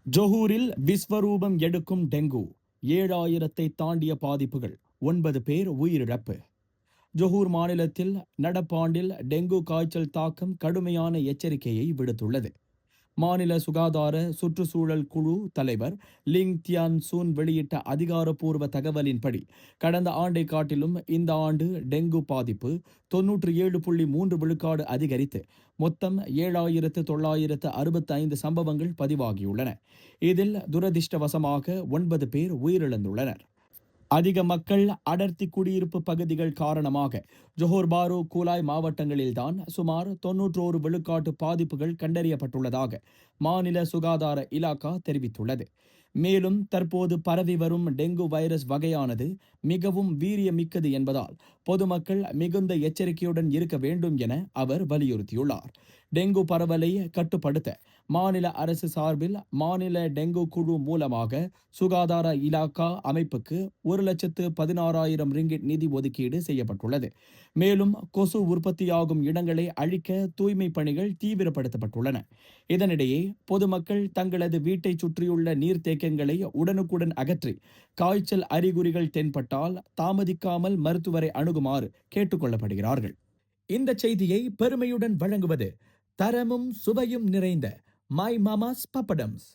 ஜொஹூரில் விஸ்வரூபம் எடுக்கும் டெங்கு 7,000 தாண்டிய பாதிப்புகள் 9 பேர் உயிரிழப்பு. ஜொஹூர் மாநிலத்தில் நடப்பாண்டில் டெங்கு காய்ச்சல் தாக்கம் கடுமையான எச்சரிக்கையை விடுத்துள்ளது. மாநில சுகாதார சுற்றுச்சூழல் குழு தலைவர் லிங் தியான் சூன் வெளியிட்ட அதிகாரப்பூர்வ தகவலின்படி கடந்த ஆண்டை காட்டிலும் இந்த ஆண்டு டெங்கு பாதிப்பு 97.3 விழுக்காடு அதிகரித்து மொத்தம் 7,965 சம்பவங்கள் பதிவாகியுள்ளன. இதில் துரதிர்ஷ்டவசமாக 9 பேர் உயிரிழந்துள்ளனர். அதிக மக்கள் அடர்த்தி குடியிருப்பு பகுதிகள் காரணமாக ஜொஹோர் பாரு கூலாய் மாவட்டங்களில்தான் சுமார் 91 விழுக்காட்டு பாதிப்புகள் கண்டறியப்பட்டுள்ளதாக மாநில சுகாதார இலாகா தெரிவித்துள்ளது. மேலும் தற்போது பரவி வரும் டெங்கு வைரஸ் வகையானது மிகவும் வீரியமிக்கது என்பதால் பொதுமக்கள் மிகுந்த எச்சரிக்கையுடன் இருக்க வேண்டும் என அவர் வலியுறுத்தியுள்ளார். டெங்கு பரவலை கட்டுப்படுத்த மாநில அரசு சார்பில் மாநில டெங்கு குழு மூலமாக சுகாதார இலாகா அமைப்புக்கு 1,16,000 ரிங்கிட் நிதி ஒதுக்கீடு செய்யப்பட்டுள்ளது. மேலும் கொசு உற்பத்தியாகும் இடங்களை அழிக்க தூய்மை பணிகள் தீவிரப்படுத்தப்பட்டுள்ளன. இதனிடையே பொதுமக்கள் தங்களது வீட்டை சுற்றியுள்ள நீர்த்தேக்கங்களை உடனுக்குடன் அகற்றி காய்ச்சல் அறிகுறிகள் தென்பட்டால் தாமதிக்காமல் மருத்துவரை அணுகுமாறு கேட்டுக் கொள்ளப்படுகிறார்கள். இந்த செய்தியை பெருமையுடன் வழங்குவது தரமும் சுவையும் நிறைந்த மை மாமாஸ் பப்படம்ஸ்.